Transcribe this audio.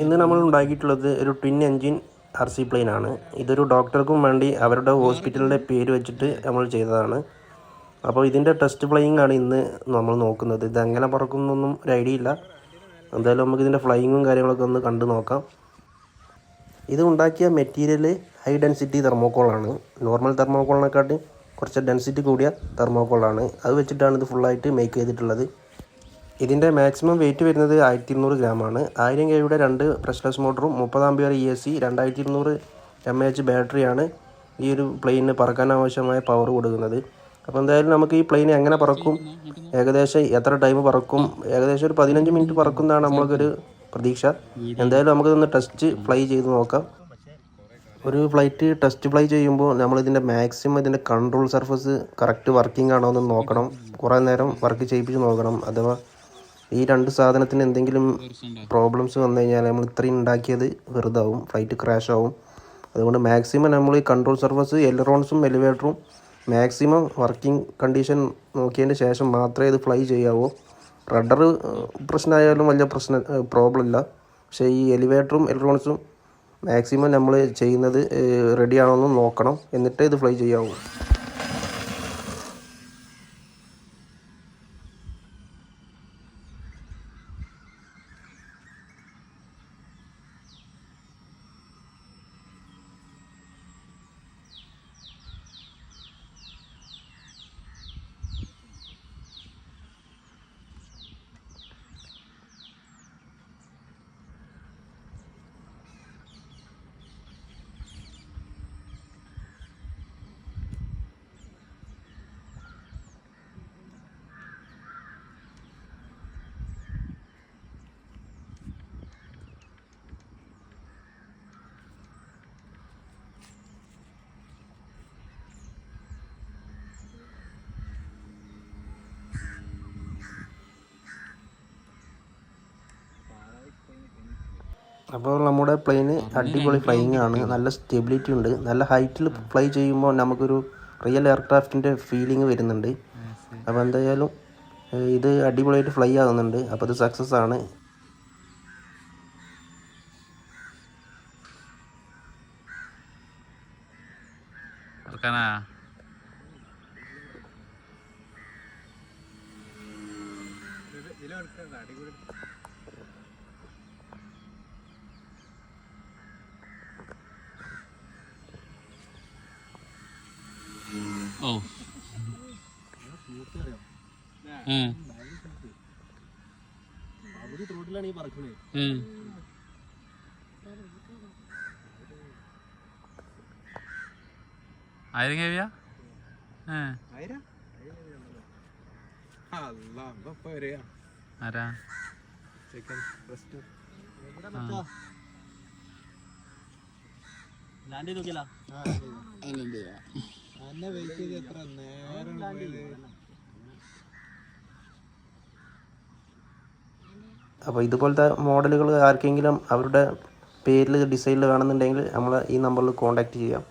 ഇന്ന് നമ്മൾ ഉണ്ടാക്കിയിട്ടുള്ളത് ഒരു ട്വിൻ എൻജിൻ RC പ്ലെയിൻ ആണ്. ഇതൊരു ഡോക്ടർക്കും വേണ്ടി അവരുടെ ഹോസ്പിറ്റലിൻ്റെ പേര് വെച്ചിട്ട് നമ്മൾ ചെയ്തതാണ്. അപ്പോൾ ഇതിൻ്റെ ടെസ്റ്റ് ഫ്ലൈയിങ് ആണ് ഇന്ന് നമ്മൾ നോക്കുന്നത്. ഇതെങ്ങനെ പറക്കുന്നൊന്നും ഒരു ഐഡിയ ഇല്ല. എന്തായാലും നമുക്ക് ഇതിൻ്റെ ഫ്ലൈയിങ്ങും കാര്യങ്ങളൊക്കെ ഒന്ന് കണ്ടു നോക്കാം. ഇത് ഉണ്ടാക്കിയ മെറ്റീരിയൽ ഹൈ ഡെൻസിറ്റി തെർമോക്കോളാണ്. നോർമൽ തെർമോക്കോളിനെക്കാട്ടി കുറച്ച് ഡെൻസിറ്റി കൂടിയ തെർമോക്കോളാണ്. അത് വെച്ചിട്ടാണ് ഇത് ഫുള്ളായിട്ട് മേക്ക് ചെയ്തിട്ടുള്ളത്. ഇതിൻ്റെ മാക്സിമം വെയിറ്റ് വരുന്നത് 1200 ഗ്രാമാണ്. 1000 kW 2 ബ്രഷ്ലെസ് മോട്ടറും 30 ആംപിയർ ESC 2200 mAh ബാറ്ററിയാണ് ഈ ഒരു പ്ലെയിനിന് പറക്കാൻ ആവശ്യമായ പവർ കൊടുക്കുന്നത്. അപ്പോൾ എന്തായാലും നമുക്ക് ഈ പ്ലെയിൻ എങ്ങനെ പറക്കും, ഏകദേശം എത്ര ടൈം പറക്കും, ഏകദേശം ഒരു 15 മിനിറ്റ് പറക്കുന്നതാണ് നമ്മൾക്കൊരു പ്രതീക്ഷ. എന്തായാലും നമുക്കിതൊന്ന് ടെസ്റ്റ് ഫ്ലൈ ചെയ്ത് നോക്കാം. ഒരു ഫ്ലൈറ്റ് ടെസ്റ്റ് ഫ്ലൈ ചെയ്യുമ്പോൾ നമ്മളിതിൻ്റെ മാക്സിമം ഇതിൻ്റെ കൺട്രോൾ സർഫസ് കറക്റ്റ് വർക്കിംഗ് ആണോ എന്ന് നോക്കണം. കുറേ നേരം വർക്ക് ചെയ്യിപ്പിച്ച് നോക്കണം. അഥവാ ഈ രണ്ട് സാധനത്തിന് എന്തെങ്കിലും പ്രോബ്ലംസ് വന്നു കഴിഞ്ഞാൽ നമ്മൾ ഇത്രയും ഉണ്ടാക്കിയത് വെറുതാവും, ഫ്ലൈറ്റ് ക്രാഷ് ആവും. അതുകൊണ്ട് മാക്സിമം നമ്മൾ ഈ കൺട്രോൾ സർഫസ് എലറോൺസും എലിവേറ്ററും മാക്സിമം വർക്കിംഗ് കണ്ടീഷൻ നോക്കിയതിന് ശേഷം മാത്രമേ ഇത് ഫ്ലൈ ചെയ്യാവൂ. റഡർ പ്രശ്നമായാലും വലിയ പ്രോബ്ലം ഇല്ല. പക്ഷേ ഈ എലിവേറ്ററും എലറോൺസും മാക്സിമം നമ്മൾ ചെയ്യുന്നത് റെഡി ആണോ എന്ന് നോക്കണം, എന്നിട്ടേ ഇത് ഫ്ലൈ ചെയ്യാവൂ. അപ്പോൾ നമ്മുടെ പ്ലെയിന് അടിപൊളി ഫ്ലൈയിങ് ആണ്. നല്ല സ്റ്റെബിലിറ്റി ഉണ്ട്. നല്ല ഹൈറ്റിൽ ഫ്ലൈ ചെയ്യുമ്പോൾ നമുക്കൊരു റിയൽ എയർക്രാഫ്റ്റിൻ്റെ ഫീലിംഗ് വരുന്നുണ്ട്. അപ്പോൾ എന്തായാലും ഇത് അടിപൊളിയായിട്ട് ഫ്ലൈ ആകുന്നുണ്ട്. അപ്പോൾ ഇത് സക്സസ് ആണ്. Oh. ആയിരം കേവിയാ? ആരാ? ലാൻഡ് ചെയ്ത് നോക്കിയല്ല. അപ്പോൾ ഇതുപോലത്തെ മോഡലുകൾ ആർക്കെങ്കിലും അവരുടെ പേരിൽ ഡിസൈനിൽ വേണമെന്നുണ്ടെങ്കിൽ നമ്മൾ ഈ നമ്പറിൽ കോൺടാക്റ്റ് ചെയ്യാം.